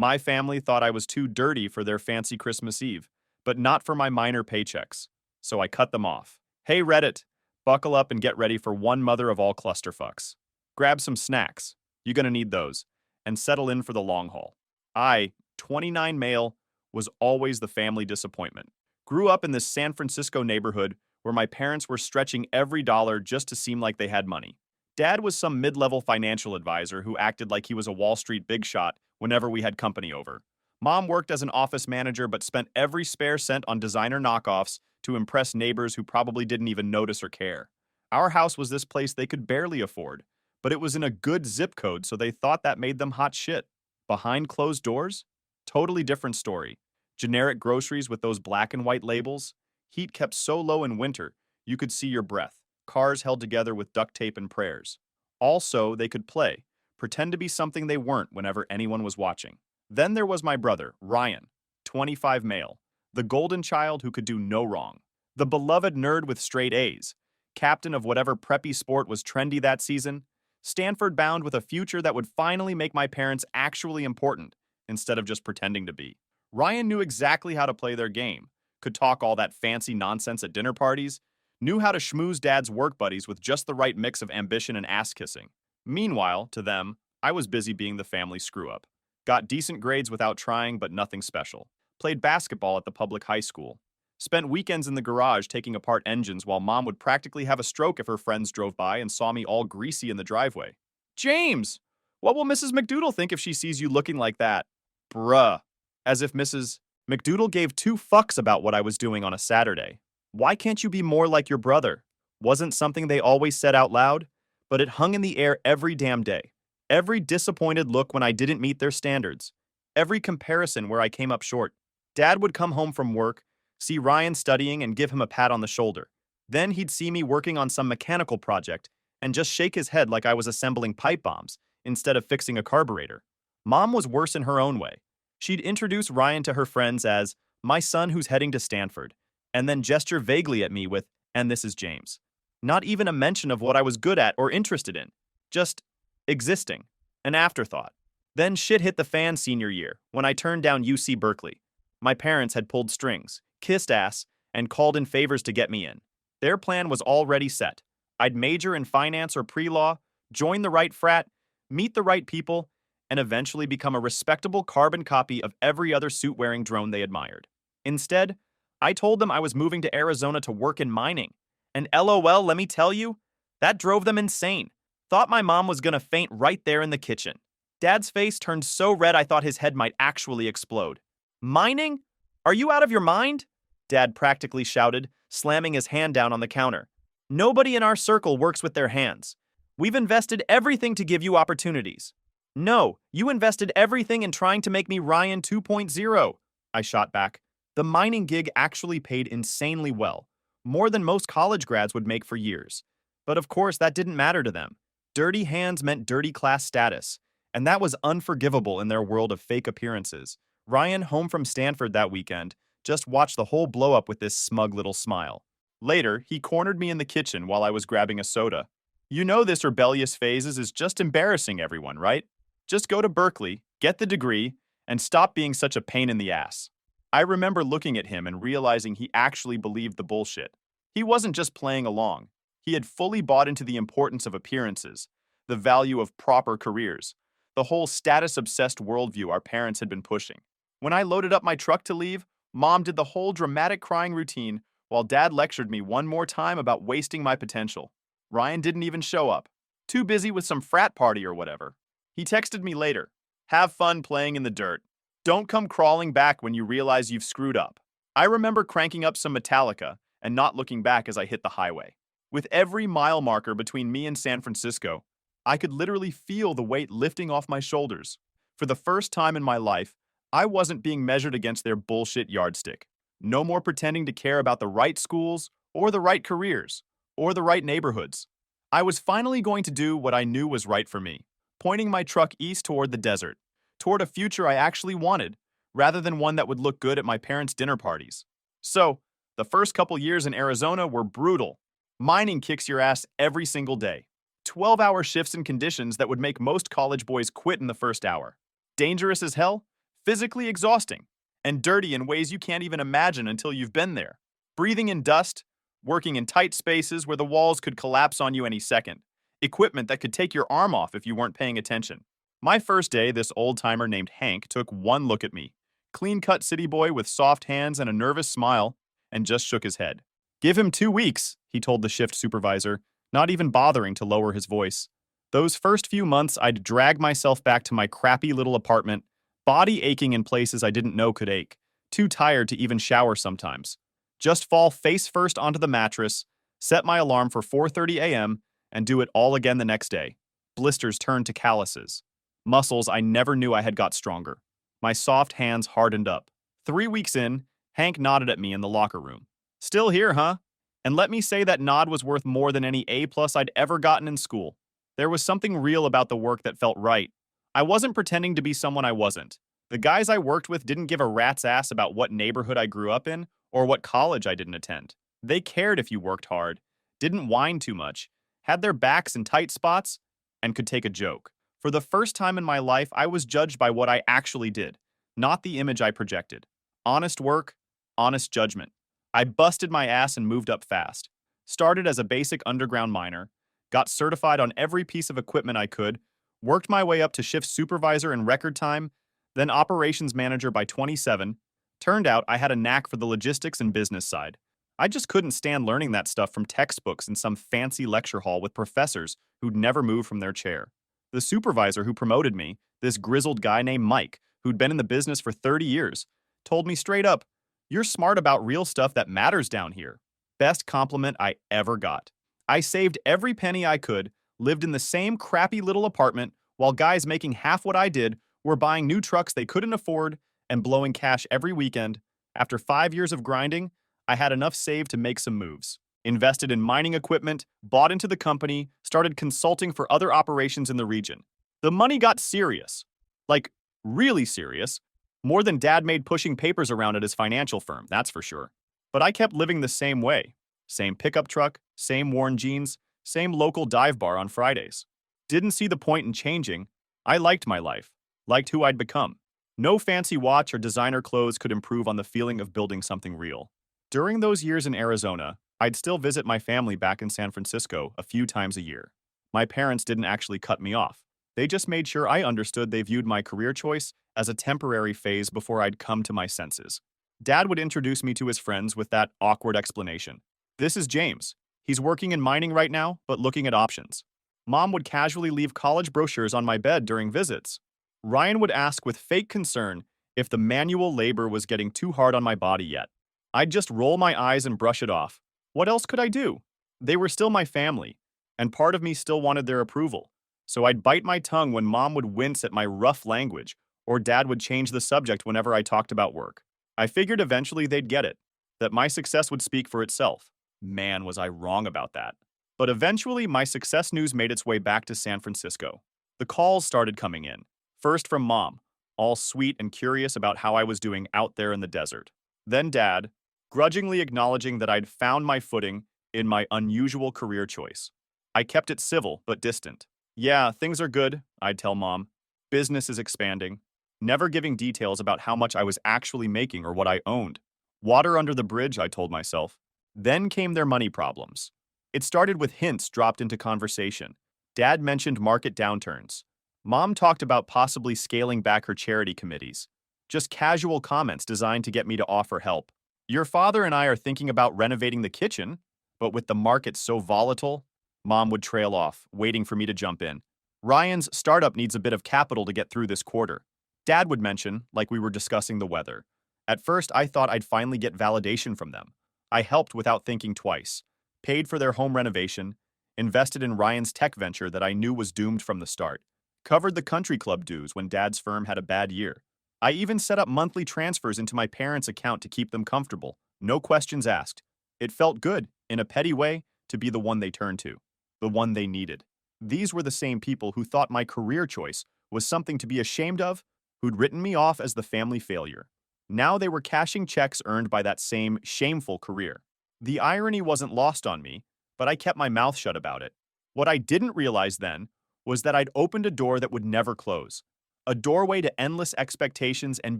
My family thought I was too dirty for their fancy Christmas Eve, but not for my minor paychecks. So I cut them off. Hey Reddit, buckle up and get ready for one mother of all clusterfucks. Grab some snacks. You're gonna need those. And settle in for the long haul. I, 29 male, was always the family disappointment. Grew up in this San Francisco neighborhood where my parents were stretching every dollar just to seem like they had money. Dad was some mid-level financial advisor who acted like he was a Wall Street big shot whenever we had company over. Mom worked as an office manager but spent every spare cent on designer knockoffs to impress neighbors who probably didn't even notice or care. Our house was this place they could barely afford, but it was in a good zip code, so they thought that made them hot shit. Behind closed doors? Totally different story. Generic groceries with those black and white labels. Heat kept so low in winter, you could see your breath. Cars held together with duct tape and prayers. Also, they could play, pretend to be something they weren't whenever anyone was watching. Then there was my brother, Ryan, 25 male, the golden child who could do no wrong. The beloved nerd with straight A's, captain of whatever preppy sport was trendy that season, Stanford bound with a future that would finally make my parents actually important instead of just pretending to be. Ryan knew exactly how to play their game, could talk all that fancy nonsense at dinner parties, knew how to schmooze dad's work buddies with just the right mix of ambition and ass-kissing. Meanwhile, to them, I was busy being the family screw-up. Got decent grades without trying, but nothing special. Played basketball at the public high school. Spent weekends in the garage taking apart engines while mom would practically have a stroke if her friends drove by and saw me all greasy in the driveway. James! What will Mrs. McDoodle think if she sees you looking like that? Bruh. As if Mrs. McDoodle gave two fucks about what I was doing on a Saturday. Why can't you be more like your brother? Wasn't something they always said out loud, but it hung in the air every damn day. Every disappointed look when I didn't meet their standards. Every comparison where I came up short. Dad would come home from work, see Ryan studying and give him a pat on the shoulder. Then he'd see me working on some mechanical project and just shake his head like I was assembling pipe bombs instead of fixing a carburetor. Mom was worse in her own way. She'd introduce Ryan to her friends as my son who's heading to Stanford, and then gesture vaguely at me with, and this is James. Not even a mention of what I was good at or interested in. Just existing. An afterthought. Then shit hit the fan senior year, when I turned down UC Berkeley. My parents had pulled strings, kissed ass, and called in favors to get me in. Their plan was already set. I'd major in finance or pre-law, join the right frat, meet the right people, and eventually become a respectable carbon copy of every other suit-wearing drone they admired. Instead, I told them I was moving to Arizona to work in mining. And LOL, let me tell you, that drove them insane. Thought my mom was gonna faint right there in the kitchen. Dad's face turned so red I thought his head might actually explode. Mining? Are you out of your mind? Dad practically shouted, slamming his hand down on the counter. Nobody in our circle works with their hands. We've invested everything to give you opportunities. No, you invested everything in trying to make me Ryan 2.0, I shot back. The mining gig actually paid insanely well, more than most college grads would make for years. But of course, that didn't matter to them. Dirty hands meant dirty class status, and that was unforgivable in their world of fake appearances. Ryan, home from Stanford that weekend, just watched the whole blow up with this smug little smile. Later, he cornered me in the kitchen while I was grabbing a soda. You know this rebellious phase is just embarrassing everyone, right? Just go to Berkeley, get the degree, and stop being such a pain in the ass. I remember looking at him and realizing he actually believed the bullshit. He wasn't just playing along. He had fully bought into the importance of appearances, the value of proper careers, the whole status-obsessed worldview our parents had been pushing. When I loaded up my truck to leave, Mom did the whole dramatic crying routine while Dad lectured me one more time about wasting my potential. Ryan didn't even show up. Too busy with some frat party or whatever. He texted me later. Have fun playing in the dirt. Don't come crawling back when you realize you've screwed up. I remember cranking up some Metallica and not looking back as I hit the highway. With every mile marker between me and San Francisco, I could literally feel the weight lifting off my shoulders. For the first time in my life, I wasn't being measured against their bullshit yardstick. No more pretending to care about the right schools, or the right careers, or the right neighborhoods. I was finally going to do what I knew was right for me, pointing my truck east toward the desert, toward a future I actually wanted, rather than one that would look good at my parents' dinner parties. So, the first couple years in Arizona were brutal. Mining kicks your ass every single day. 12-hour shifts in conditions that would make most college boys quit in the first hour. Dangerous as hell, physically exhausting, and dirty in ways you can't even imagine until you've been there. Breathing in dust, working in tight spaces where the walls could collapse on you any second, equipment that could take your arm off if you weren't paying attention. My first day, this old-timer named Hank took one look at me, clean-cut city boy with soft hands and a nervous smile, and just shook his head. "Give him 2 weeks," he told the shift supervisor, not even bothering to lower his voice. Those first few months, I'd drag myself back to my crappy little apartment, body aching in places I didn't know could ache, too tired to even shower sometimes. Just fall face first onto the mattress, set my alarm for 4:30 a.m., and do it all again the next day. Blisters turned to calluses. Muscles I never knew I had got stronger. My soft hands hardened up. 3 weeks in, Hank nodded at me in the locker room. "Still here, huh?" And let me say that nod was worth more than any A+ I'd ever gotten in school. There was something real about the work that felt right. I wasn't pretending to be someone I wasn't. The guys I worked with didn't give a rat's ass about what neighborhood I grew up in or what college I didn't attend. They cared if you worked hard, didn't whine too much, had their backs in tight spots, and could take a joke. For the first time in my life, I was judged by what I actually did, not the image I projected. Honest work, honest judgment. I busted my ass and moved up fast. Started as a basic underground miner, got certified on every piece of equipment I could, worked my way up to shift supervisor in record time, then operations manager by 27. Turned out I had a knack for the logistics and business side. I just couldn't stand learning that stuff from textbooks in some fancy lecture hall with professors who'd never moved from their chair. The supervisor who promoted me, this grizzled guy named Mike, who'd been in the business for 30 years, told me straight up, "You're smart about real stuff that matters down here." Best compliment I ever got. I saved every penny I could, lived in the same crappy little apartment, while guys making half what I did were buying new trucks they couldn't afford and blowing cash every weekend. After 5 years of grinding, I had enough saved to make some moves. Invested in mining equipment, bought into the company, started consulting for other operations in the region. The money got serious. Like, really serious. More than Dad made pushing papers around at his financial firm, that's for sure. But I kept living the same way. Same pickup truck, same worn jeans, same local dive bar on Fridays. Didn't see the point in changing. I liked my life. Liked who I'd become. No fancy watch or designer clothes could improve on the feeling of building something real. During those years in Arizona, I'd still visit my family back in San Francisco a few times a year. My parents didn't actually cut me off. They just made sure I understood they viewed my career choice as a temporary phase before I'd come to my senses. Dad would introduce me to his friends with that awkward explanation. "This is James. He's working in mining right now, but looking at options." Mom would casually leave college brochures on my bed during visits. Ryan would ask with fake concern if the manual labor was getting too hard on my body yet. I'd just roll my eyes and brush it off. What else could I do? They were still my family, and part of me still wanted their approval. So I'd bite my tongue when Mom would wince at my rough language, or Dad would change the subject whenever I talked about work. I figured eventually they'd get it, that my success would speak for itself. Man, was I wrong about that. But eventually, my success news made its way back to San Francisco. The calls started coming in. First from Mom, all sweet and curious about how I was doing out there in the desert. Then Dad, grudgingly acknowledging that I'd found my footing in my unusual career choice. I kept it civil but distant. "Yeah, things are good," I'd tell Mom. "Business is expanding." Never giving details about how much I was actually making or what I owned. Water under the bridge, I told myself. Then came their money problems. It started with hints dropped into conversation. Dad mentioned market downturns. Mom talked about possibly scaling back her charity committees. Just casual comments designed to get me to offer help. "Your father and I are thinking about renovating the kitchen, but with the market so volatile," Mom would trail off, waiting for me to jump in. "Ryan's startup needs a bit of capital to get through this quarter." Dad would mention, like we were discussing the weather. At first, I thought I'd finally get validation from them. I helped without thinking twice, paid for their home renovation, invested in Ryan's tech venture that I knew was doomed from the start, covered the country club dues when Dad's firm had a bad year. I even set up monthly transfers into my parents' account to keep them comfortable, no questions asked. It felt good, in a petty way, to be the one they turned to, the one they needed. These were the same people who thought my career choice was something to be ashamed of, who'd written me off as the family failure. Now they were cashing checks earned by that same shameful career. The irony wasn't lost on me, but I kept my mouth shut about it. What I didn't realize then was that I'd opened a door that would never close. a doorway to endless expectations and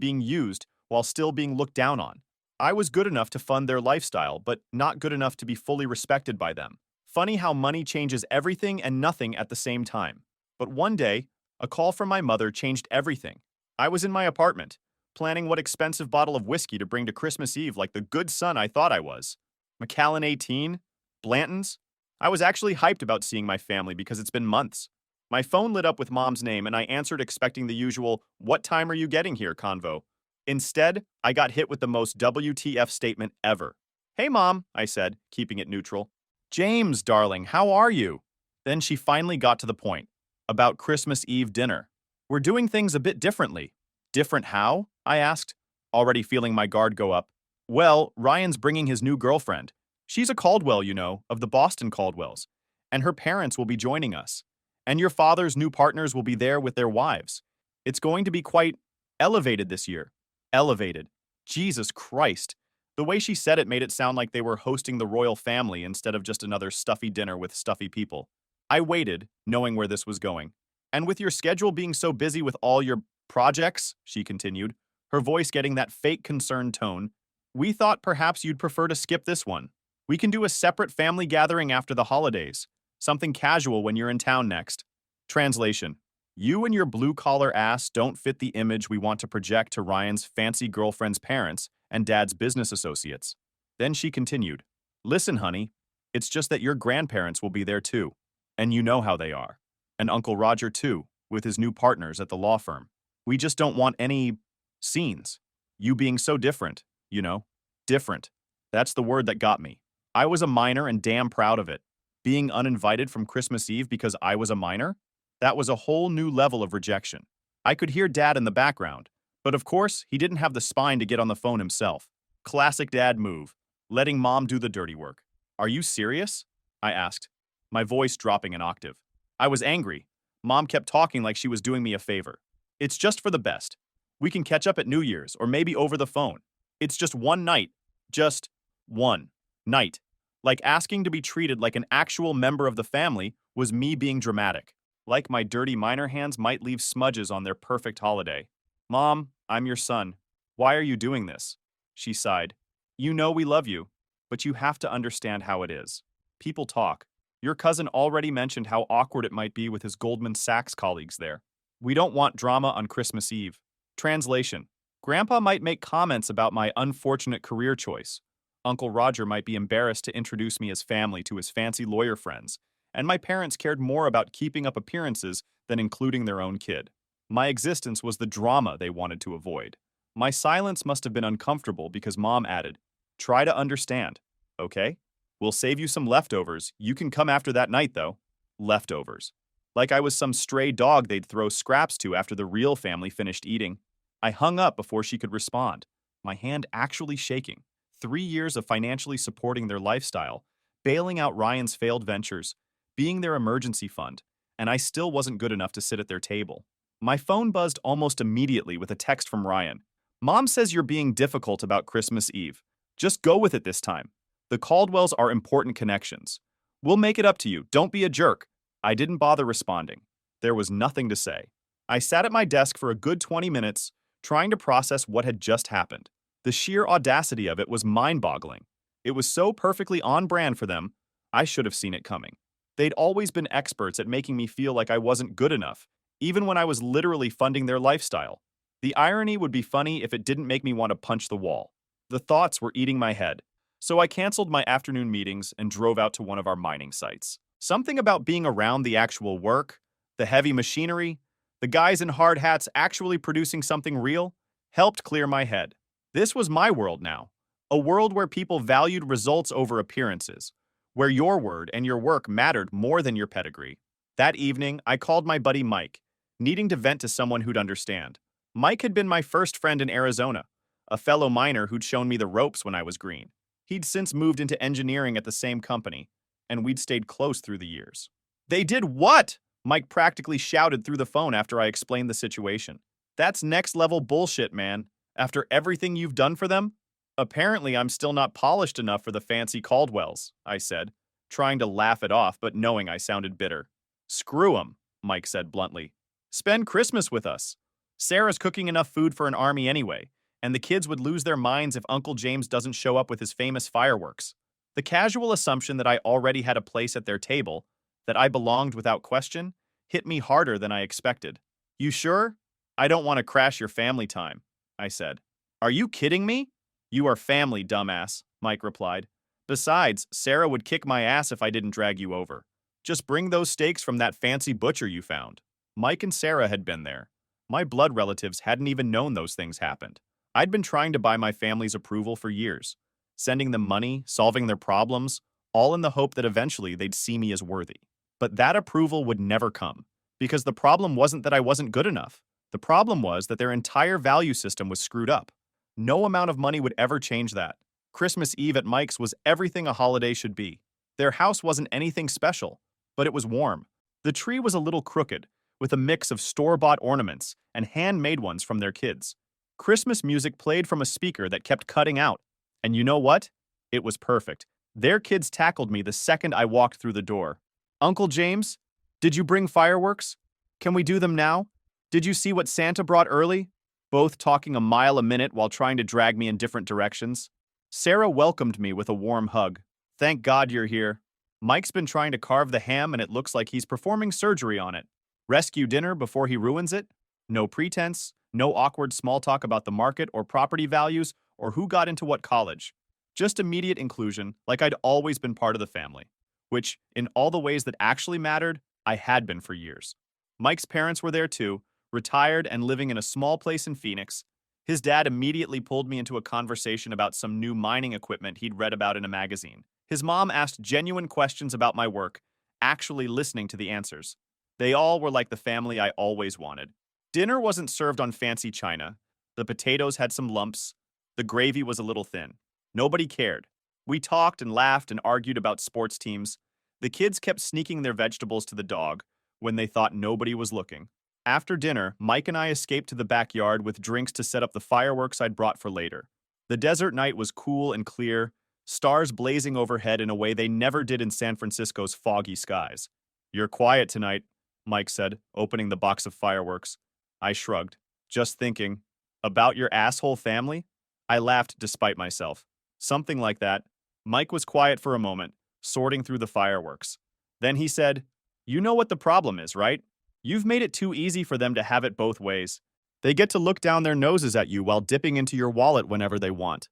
being used while still being looked down on. I was good enough to fund their lifestyle, but not good enough to be fully respected by them. Funny how money changes everything and nothing at the same time. But one day, a call from my mother changed everything. I was in my apartment, planning what expensive bottle of whiskey to bring to Christmas Eve like the good son I thought I was. Macallan 18? Blanton's? I was actually hyped about seeing my family because it's been months. My phone lit up with Mom's name and I answered expecting the usual, "What time are you getting here?" convo. Instead, I got hit with the most WTF statement ever. "Hey, Mom," I said, keeping it neutral. "James, darling, how are you?" Then she finally got to the point. About Christmas Eve dinner. "We're doing things a bit differently." "Different how?" I asked, already feeling my guard go up. "Well, Ryan's bringing his new girlfriend. She's a Caldwell, you know, of the Boston Caldwells. And her parents will be joining us. And your father's new partners will be there with their wives. It's going to be quite elevated this year." Elevated. Jesus Christ. The way she said it made it sound like they were hosting the royal family instead of just another stuffy dinner with stuffy people. I waited, knowing where this was going. "And with your schedule being so busy with all your projects," she continued, her voice getting that fake concerned tone, "we thought perhaps you'd prefer to skip this one. We can do a separate family gathering after the holidays. Something casual when you're in town next." Translation. You and your blue-collar ass don't fit the image we want to project to Ryan's fancy girlfriend's parents and Dad's business associates. Then she continued, "Listen, honey, it's just that your grandparents will be there too. And you know how they are. And Uncle Roger too, with his new partners at the law firm. We just don't want any scenes. You being so different, you know. Different. That's the word that got me. I was a minor and damn proud of it. Being uninvited from Christmas Eve because I was a minor? That was a whole new level of rejection. I could hear Dad in the background, but of course, he didn't have the spine to get on the phone himself. Classic Dad move, letting Mom do the dirty work. "Are you serious?" I asked, my voice dropping an octave. I was angry. Mom kept talking like she was doing me a favor. "It's just for the best. We can catch up at New Year's or maybe over the phone. It's just one night. Just one night." Like asking to be treated like an actual member of the family was me being dramatic. Like my dirty minor hands might leave smudges on their perfect holiday. "Mom, I'm your son. Why are you doing this?" She sighed. "You know we love you, but you have to understand how it is. People talk. Your cousin already mentioned how awkward it might be with his Goldman Sachs colleagues there. We don't want drama on Christmas Eve." Translation. Grandpa might make comments about my unfortunate career choice. Uncle Roger might be embarrassed to introduce me as family to his fancy lawyer friends, and my parents cared more about keeping up appearances than including their own kid. My existence was the drama they wanted to avoid. My silence must have been uncomfortable because Mom added, "Try to understand, okay? We'll save you some leftovers. You can come after that night, though." Leftovers. Like I was some stray dog they'd throw scraps to after the real family finished eating. I hung up before she could respond, my hand actually shaking. 3 years of financially supporting their lifestyle, bailing out Ryan's failed ventures, being their emergency fund, and I still wasn't good enough to sit at their table. My phone buzzed almost immediately with a text from Ryan. "Mom says you're being difficult about Christmas Eve. Just go with it this time. The Caldwells are important connections. We'll make it up to you. Don't be a jerk." I didn't bother responding. There was nothing to say. I sat at my desk for a good 20 minutes, trying to process what had just happened. The sheer audacity of it was mind-boggling. It was so perfectly on brand for them, I should have seen it coming. They'd always been experts at making me feel like I wasn't good enough, even when I was literally funding their lifestyle. The irony would be funny if it didn't make me want to punch the wall. The thoughts were eating my head, so I canceled my afternoon meetings and drove out to one of our mining sites. Something about being around the actual work, the heavy machinery, the guys in hard hats actually producing something real, helped clear my head. This was my world now, a world where people valued results over appearances, where your word and your work mattered more than your pedigree. That evening, I called my buddy Mike, needing to vent to someone who'd understand. Mike had been my first friend in Arizona, a fellow miner who'd shown me the ropes when I was green. He'd since moved into engineering at the same company, and we'd stayed close through the years. "They did what?" Mike practically shouted through the phone after I explained the situation. "That's next-level bullshit, man. After everything you've done for them?" "Apparently, I'm still not polished enough for the fancy Caldwells," I said, trying to laugh it off but knowing I sounded bitter. "Screw 'em," Mike said bluntly. "Spend Christmas with us. Sarah's cooking enough food for an army anyway, and the kids would lose their minds if Uncle James doesn't show up with his famous fireworks. The casual assumption that I already had a place at their table, that I belonged without question, hit me harder than I expected. You sure? I don't want to crash your family time, I said. Are you kidding me? You are family, dumbass, Mike replied. Besides, Sarah would kick my ass if I didn't drag you over. Just bring those steaks from that fancy butcher you found. Mike and Sarah had been there. My blood relatives hadn't even known those things happened. I'd been trying to buy my family's approval for years, sending them money, solving their problems, all in the hope that eventually they'd see me as worthy. But that approval would never come, because the problem wasn't that I wasn't good enough. The problem was that their entire value system was screwed up. No amount of money would ever change that. Christmas Eve at Mike's was everything a holiday should be. Their house wasn't anything special, but it was warm. The tree was a little crooked, with a mix of store-bought ornaments and handmade ones from their kids. Christmas music played from a speaker that kept cutting out. And you know what? It was perfect. Their kids tackled me the second I walked through the door. Uncle James, did you bring fireworks? Can we do them now? Did you see what Santa brought early? Both talking a mile a minute while trying to drag me in different directions. Sarah welcomed me with a warm hug. Thank God you're here. Mike's been trying to carve the ham and it looks like he's performing surgery on it. Rescue dinner before he ruins it? No pretense, no awkward small talk about the market or property values or who got into what college. Just immediate inclusion, like I'd always been part of the family. Which, in all the ways that actually mattered, I had been for years. Mike's parents were there too, retired and living in a small place in Phoenix. His dad immediately pulled me into a conversation about some new mining equipment he'd read about in a magazine. His mom asked genuine questions about my work, actually listening to the answers. They all were like the family I always wanted. Dinner wasn't served on fancy china. The potatoes had some lumps. The gravy was a little thin. Nobody cared. We talked and laughed and argued about sports teams. The kids kept sneaking their vegetables to the dog when they thought nobody was looking. After dinner, Mike and I escaped to the backyard with drinks to set up the fireworks I'd brought for later. The desert night was cool and clear, stars blazing overhead in a way they never did in San Francisco's foggy skies. You're quiet tonight, Mike said, opening the box of fireworks. I shrugged. Just thinking. About your asshole family? I laughed despite myself. Something like that. Mike was quiet for a moment, sorting through the fireworks. Then he said, You know what the problem is, right? You've made it too easy for them to have it both ways. They get to look down their noses at you while dipping into your wallet whenever they want.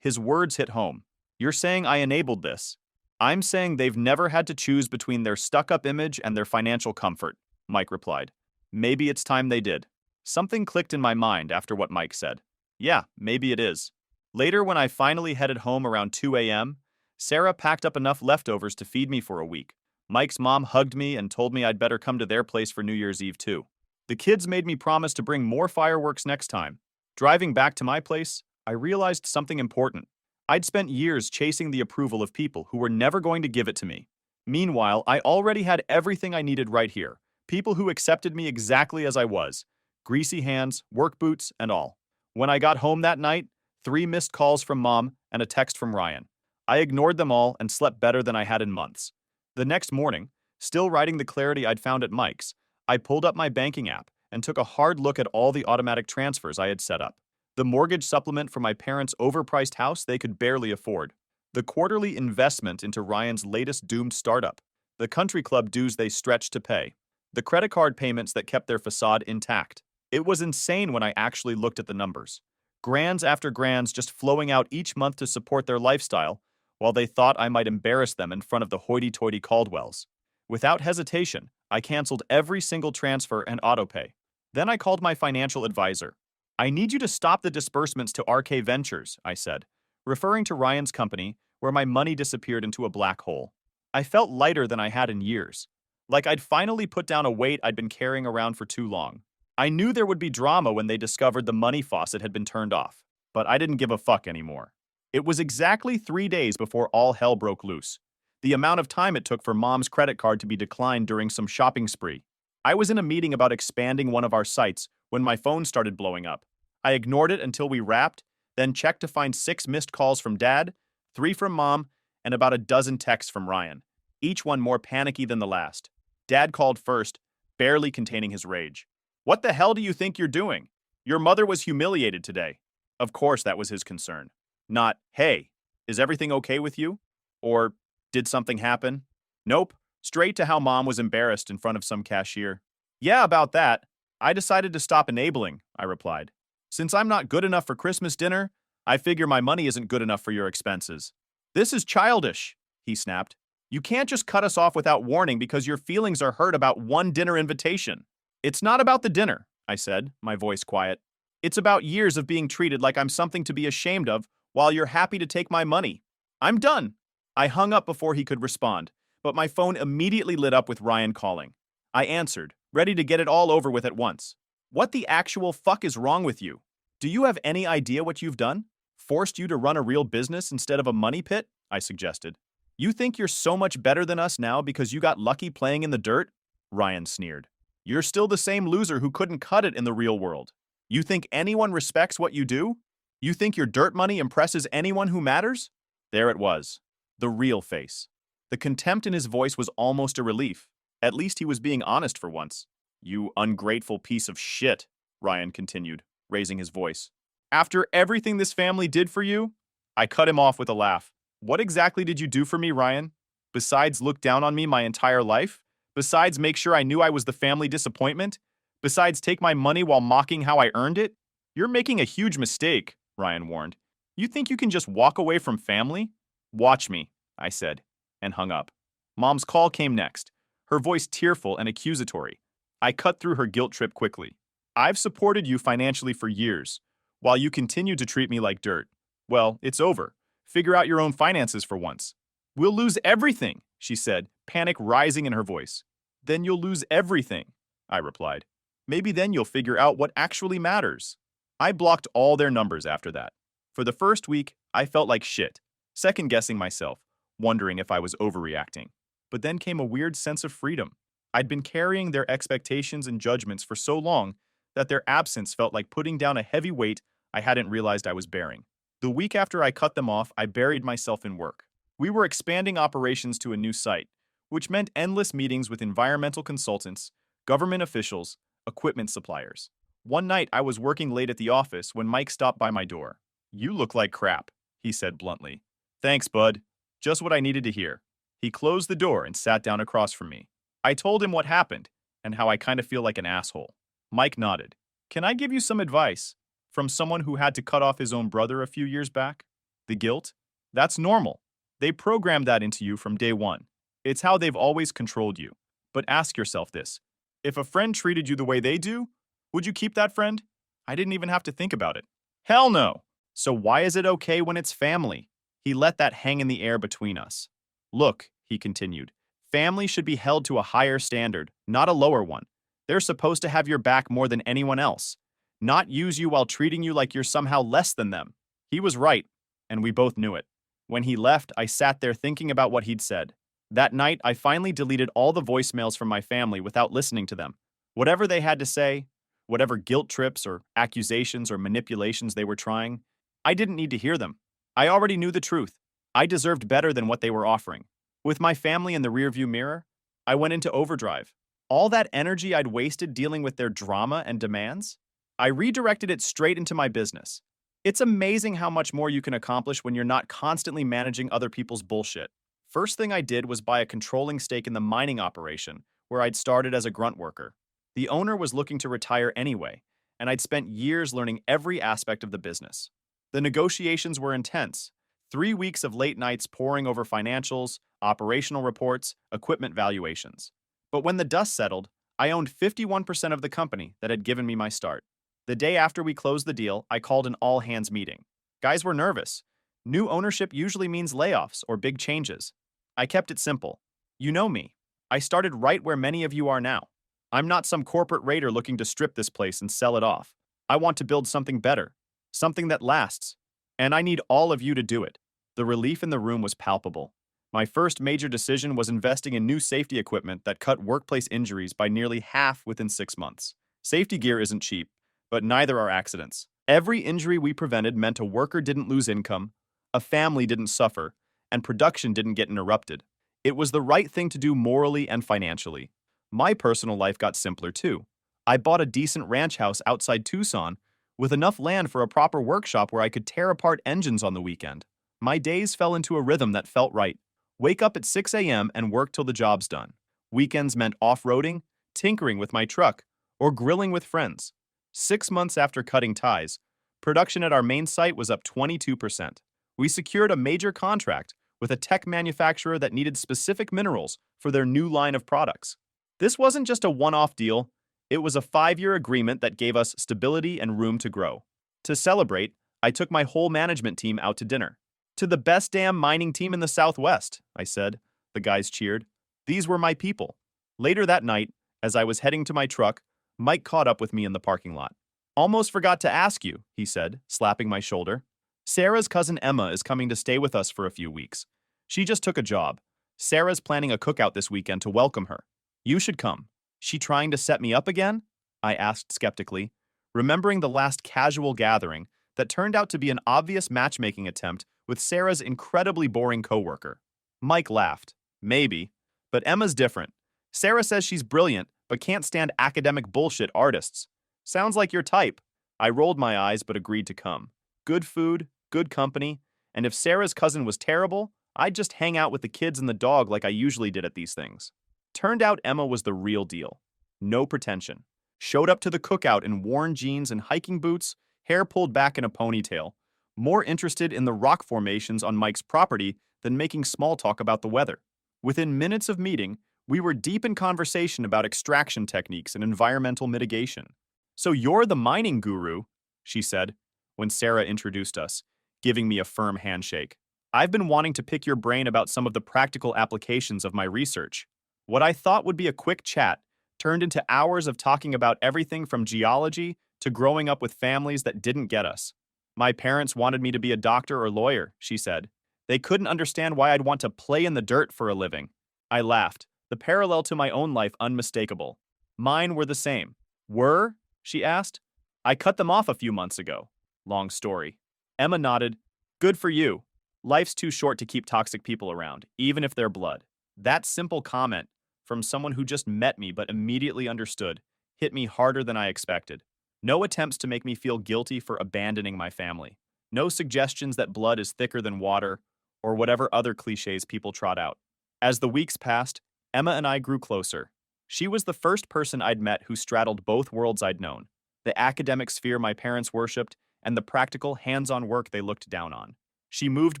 His words hit home. You're saying I enabled this. I'm saying they've never had to choose between their stuck-up image and their financial comfort, Mike replied. Maybe it's time they did. Something clicked in my mind after what Mike said. Yeah, maybe it is. Later, when I finally headed home around 2 a.m., Sarah packed up enough leftovers to feed me for a week. Mike's mom hugged me and told me I'd better come to their place for New Year's Eve too. The kids made me promise to bring more fireworks next time. Driving back to my place, I realized something important. I'd spent years chasing the approval of people who were never going to give it to me. Meanwhile, I already had everything I needed right here. People who accepted me exactly as I was. Greasy hands, work boots, and all. When I got home that night, 3 missed calls from Mom and a text from Ryan. I ignored them all and slept better than I had in months. The next morning, still riding the clarity I'd found at Mike's, I pulled up my banking app and took a hard look at all the automatic transfers I had set up. The mortgage supplement for my parents' overpriced house they could barely afford. The quarterly investment into Ryan's latest doomed startup. The country club dues they stretched to pay. The credit card payments that kept their facade intact. It was insane when I actually looked at the numbers. Grands after grands just flowing out each month to support their lifestyle, while they thought I might embarrass them in front of the hoity-toity Caldwells. Without hesitation, I canceled every single transfer and autopay. Then I called my financial advisor. I need you to stop the disbursements to RK Ventures, I said, referring to Ryan's company, where my money disappeared into a black hole. I felt lighter than I had in years. Like I'd finally put down a weight I'd been carrying around for too long. I knew there would be drama when they discovered the money faucet had been turned off, but I didn't give a fuck anymore. It was exactly 3 days before all hell broke loose. The amount of time it took for Mom's credit card to be declined during some shopping spree. I was in a meeting about expanding one of our sites when my phone started blowing up. I ignored it until we wrapped, then checked to find 6 missed calls from Dad, 3 from Mom, and about a dozen texts from Ryan, each one more panicky than the last. Dad called first, barely containing his rage. What the hell do you think you're doing? Your mother was humiliated today. Of course, that was his concern. Not, hey, is everything okay with you? Or, did something happen? Nope, straight to how mom was embarrassed in front of some cashier. Yeah, about that. I decided to stop enabling, I replied. Since I'm not good enough for Christmas dinner, I figure my money isn't good enough for your expenses. This is childish, he snapped. You can't just cut us off without warning because your feelings are hurt about one dinner invitation. It's not about the dinner, I said, my voice quiet. It's about years of being treated like I'm something to be ashamed of while you're happy to take my money. I'm done. I hung up before he could respond, but my phone immediately lit up with Ryan calling. I answered, ready to get it all over with at once. What the actual fuck is wrong with you? Do you have any idea what you've done? Forced you to run a real business instead of a money pit? I suggested. You think you're so much better than us now because you got lucky playing in the dirt? Ryan sneered. You're still the same loser who couldn't cut it in the real world. You think anyone respects what you do? You think your dirt money impresses anyone who matters? There it was. The real face. The contempt in his voice was almost a relief. At least he was being honest for once. You ungrateful piece of shit, Ryan continued, raising his voice. After everything this family did for you? I cut him off with a laugh. What exactly did you do for me, Ryan? Besides look down on me my entire life? Besides make sure I knew I was the family disappointment? Besides take my money while mocking how I earned it? You're making a huge mistake, Ryan warned. You think you can just walk away from family? Watch me, I said, and hung up. Mom's call came next, her voice tearful and accusatory. I cut through her guilt trip quickly. I've supported you financially for years, while you continue to treat me like dirt. Well, it's over. Figure out your own finances for once. We'll lose everything, she said, panic rising in her voice. Then you'll lose everything, I replied. Maybe then you'll figure out what actually matters. I blocked all their numbers after that. For the first week, I felt like shit, second-guessing myself, wondering if I was overreacting. But then came a weird sense of freedom. I'd been carrying their expectations and judgments for so long that their absence felt like putting down a heavy weight I hadn't realized I was bearing. The week after I cut them off, I buried myself in work. We were expanding operations to a new site, which meant endless meetings with environmental consultants, government officials, equipment suppliers. One night, I was working late at the office when Mike stopped by my door. You look like crap, he said bluntly. Thanks, bud. Just what I needed to hear. He closed the door and sat down across from me. I told him what happened and how I kind of feel like an asshole. Mike nodded. Can I give you some advice? From someone who had to cut off his own brother a few years back? The guilt? That's normal. They programmed that into you from day one. It's how they've always controlled you. But ask yourself this. If a friend treated you the way they do, would you keep that friend? I didn't even have to think about it. Hell no! So why is it okay when it's family? He let that hang in the air between us. Look, he continued, family should be held to a higher standard, not a lower one. They're supposed to have your back more than anyone else, not use you while treating you like you're somehow less than them. He was right, and we both knew it. When he left, I sat there thinking about what he'd said. That night, I finally deleted all the voicemails from my family without listening to them. Whatever they had to say, whatever guilt trips or accusations or manipulations they were trying, I didn't need to hear them. I already knew the truth. I deserved better than what they were offering. With my family in the rearview mirror, I went into overdrive. All that energy I'd wasted dealing with their drama and demands, I redirected it straight into my business. It's amazing how much more you can accomplish when you're not constantly managing other people's bullshit. First thing I did was buy a controlling stake in the mining operation, where I'd started as a grunt worker. The owner was looking to retire anyway, and I'd spent years learning every aspect of the business. The negotiations were intense. 3 weeks of late nights poring over financials, operational reports, equipment valuations. But when the dust settled, I owned 51% of the company that had given me my start. The day after we closed the deal, I called an all-hands meeting. Guys were nervous. New ownership usually means layoffs or big changes. I kept it simple. You know me. I started right where many of you are now. I'm not some corporate raider looking to strip this place and sell it off. I want to build something better, something that lasts. And I need all of you to do it. The relief in the room was palpable. My first major decision was investing in new safety equipment that cut workplace injuries by nearly half within 6 months. Safety gear isn't cheap, but neither are accidents. Every injury we prevented meant a worker didn't lose income, a family didn't suffer, and production didn't get interrupted. It was the right thing to do morally and financially. My personal life got simpler too. I bought a decent ranch house outside Tucson with enough land for a proper workshop where I could tear apart engines on the weekend. My days fell into a rhythm that felt right. Wake up at 6 a.m. and work till the job's done. Weekends meant off-roading, tinkering with my truck, or grilling with friends. 6 months after cutting ties, production at our main site was up 22%. We secured a major contract with a tech manufacturer that needed specific minerals for their new line of products. This wasn't just a one-off deal, it was a 5-year agreement that gave us stability and room to grow. To celebrate, I took my whole management team out to dinner. "To the best damn mining team in the Southwest," I said. The guys cheered. These were my people. Later that night, as I was heading to my truck, Mike caught up with me in the parking lot. "Almost forgot to ask you," he said, slapping my shoulder. "Sarah's cousin Emma is coming to stay with us for a few weeks. She just took a job. Sarah's planning a cookout this weekend to welcome her. You should come." "She trying to set me up again?" I asked skeptically, remembering the last casual gathering that turned out to be an obvious matchmaking attempt with Sarah's incredibly boring coworker. Mike laughed. "Maybe, but Emma's different. Sarah says she's brilliant, but can't stand academic bullshit artists. Sounds like your type." I rolled my eyes but agreed to come. Good food, good company, and if Sarah's cousin was terrible, I'd just hang out with the kids and the dog like I usually did at these things. Turned out Emma was the real deal. No pretension. Showed up to the cookout in worn jeans and hiking boots, hair pulled back in a ponytail, more interested in the rock formations on Mike's property than making small talk about the weather. Within minutes of meeting, we were deep in conversation about extraction techniques and environmental mitigation. "So you're the mining guru," she said, when Sarah introduced us, giving me a firm handshake. "I've been wanting to pick your brain about some of the practical applications of my research." What I thought would be a quick chat turned into hours of talking about everything from geology to growing up with families that didn't get us. "My parents wanted me to be a doctor or lawyer," she said. "They couldn't understand why I'd want to play in the dirt for a living." I laughed, the parallel to my own life unmistakable. "Mine were the same." "Were?" she asked. "I cut them off a few months ago." Long story. Emma nodded. "Good for you. Life's too short to keep toxic people around, even if they're blood." That simple comment, from someone who just met me but immediately understood, hit me harder than I expected. No attempts to make me feel guilty for abandoning my family. No suggestions that blood is thicker than water, or whatever other cliches people trot out. As the weeks passed, Emma and I grew closer. She was the first person I'd met who straddled both worlds I'd known, the academic sphere my parents worshipped and the practical, hands-on work they looked down on. She moved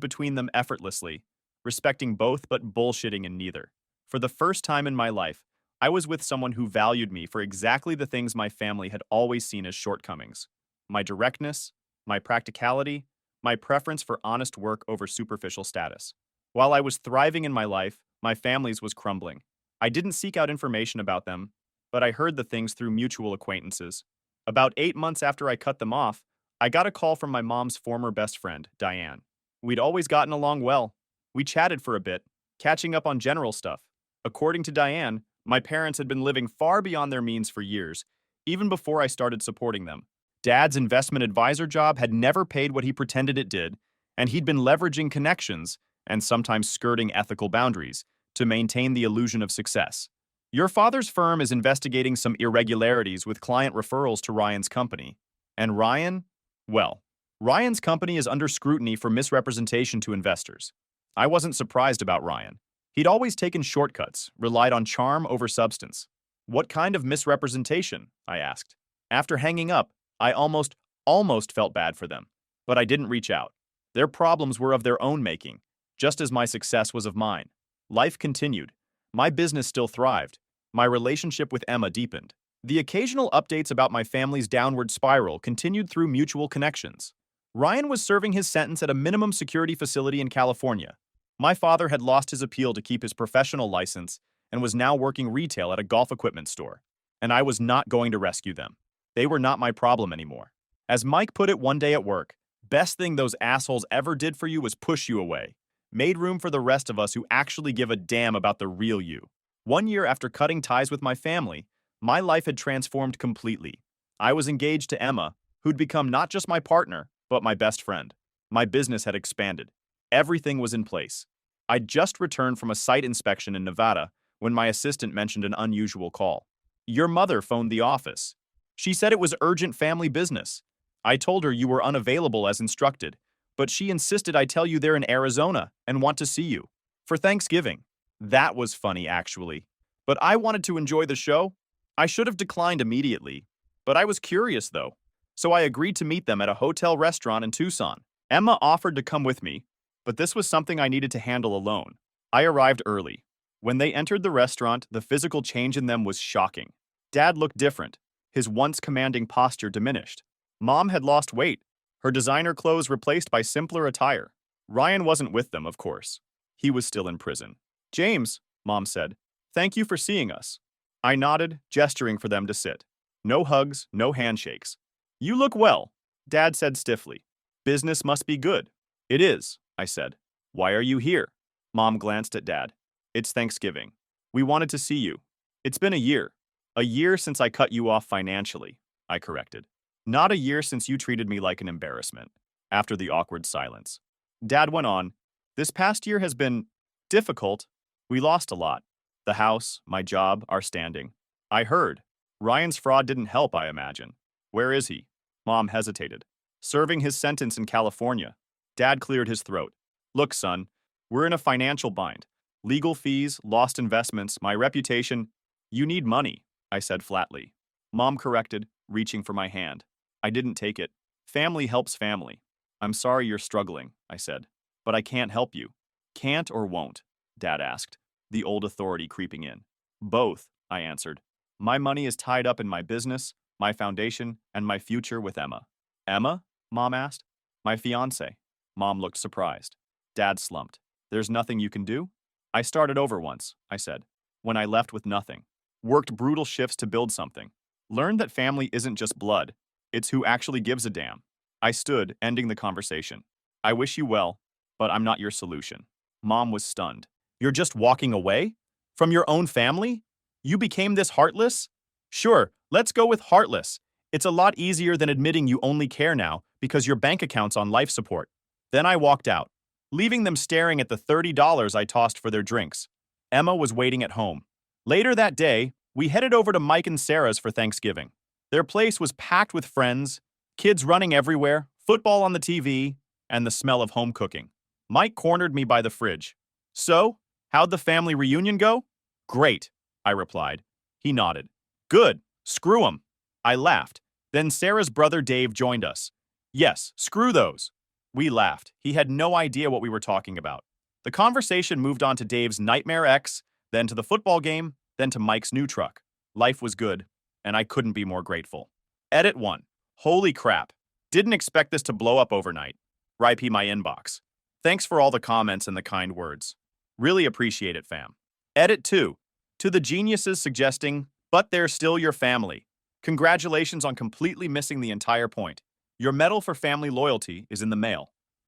between them effortlessly, respecting both but bullshitting in neither. For the first time in my life, I was with someone who valued me for exactly the things my family had always seen as shortcomings. My directness, my practicality, my preference for honest work over superficial status. While I was thriving in my life, my family's was crumbling. I didn't seek out information about them, but I heard the things through mutual acquaintances. About 8 months after I cut them off, I got a call from my mom's former best friend, Diane. We'd always gotten along well. We chatted for a bit, catching up on general stuff. According to Diane, my parents had been living far beyond their means for years, even before I started supporting them. Dad's investment advisor job had never paid what he pretended it did, and he'd been leveraging connections, and sometimes skirting ethical boundaries, to maintain the illusion of success. "Your father's firm is investigating some irregularities with client referrals to Ryan's company. And Ryan? Well, Ryan's company is under scrutiny for misrepresentation to investors." I wasn't surprised about Ryan. He'd always taken shortcuts, relied on charm over substance. "What kind of misrepresentation?" I asked. After hanging up, I almost felt bad for them. But I didn't reach out. Their problems were of their own making, just as my success was of mine. Life continued. My business still thrived. My relationship with Emma deepened. The occasional updates about my family's downward spiral continued through mutual connections. Ryan was serving his sentence at a minimum security facility in California. My father had lost his appeal to keep his professional license and was now working retail at a golf equipment store. And I was not going to rescue them. They were not my problem anymore. As Mike put it one day at work, "Best thing those assholes ever did for you was push you away. Made room for the rest of us who actually give a damn about the real you." 1 year after cutting ties with my family, my life had transformed completely. I was engaged to Emma, who'd become not just my partner, but my best friend. My business had expanded. Everything was in place. I'd just returned from a site inspection in Nevada when my assistant mentioned an unusual call. Your mother phoned the office. She said it was urgent family business. I told her you were unavailable as instructed, but she insisted I tell you they're in Arizona and want to see you. For Thanksgiving. That was funny, actually. But I wanted to enjoy the show. I should have declined immediately, but I was curious, though. So I agreed to meet them at a hotel restaurant in Tucson. Emma offered to come with me, but this was something I needed to handle alone. I arrived early. When they entered the restaurant, the physical change in them was shocking. Dad looked different. His once commanding posture diminished. Mom had lost weight, her designer clothes replaced by simpler attire. Ryan wasn't with them, of course. He was still in prison. James, Mom said, thank you for seeing us. I nodded, gesturing for them to sit. No hugs, no handshakes. You look well, Dad said stiffly. Business must be good. It is, I said. Why are you here? Mom glanced at Dad. It's Thanksgiving. We wanted to see you. It's been a year. A year since I cut you off financially, I corrected. Not a year since you treated me like an embarrassment. After the awkward silence, Dad went on, this past year has been difficult. We lost a lot. The house, my job, our standing. I heard. Ryan's fraud didn't help, I imagine. Where is he? Mom hesitated. Serving his sentence in California. Dad cleared his throat. Look, son, we're in a financial bind. Legal fees, lost investments, my reputation. You need money, I said flatly. Mom corrected, reaching for my hand. I didn't take it. Family helps family. I'm sorry you're struggling, I said. But I can't help you. Can't or won't? Dad asked, the old authority creeping in. Both, I answered. My money is tied up in my business, my foundation, and my future with Emma. Emma? Mom asked. My fiancé. Mom looked surprised. Dad slumped. There's nothing you can do? I started over once, I said, when I left with nothing. Worked brutal shifts to build something. Learned that family isn't just blood. It's who actually gives a damn. I stood, ending the conversation. I wish you well, but I'm not your solution. Mom was stunned. You're just walking away? From your own family? You became this heartless? Sure, let's go with heartless. It's a lot easier than admitting you only care now because your bank account's on life support. Then I walked out, leaving them staring at the $30 I tossed for their drinks. Emma was waiting at home. Later that day, we headed over to Mike and Sarah's for Thanksgiving. Their place was packed with friends, kids running everywhere, football on the TV, and the smell of home cooking. Mike cornered me by the fridge. So, how'd the family reunion go? Great, I replied. He nodded. Good, screw 'em. I laughed. Then Sarah's brother Dave joined us. Yes, screw those. We laughed. He had no idea what we were talking about. The conversation moved on to Dave's Nightmare X, then to the football game, then to Mike's new truck. Life was good, and I couldn't be more grateful. Edit 1. Holy crap. Didn't expect this to blow up overnight. RIP my inbox. Thanks for all the comments and the kind words. Really appreciate it, fam. Edit 2. To the geniuses suggesting, but they're still your family. Congratulations on completely missing the entire point. Your medal for family loyalty is in the mail.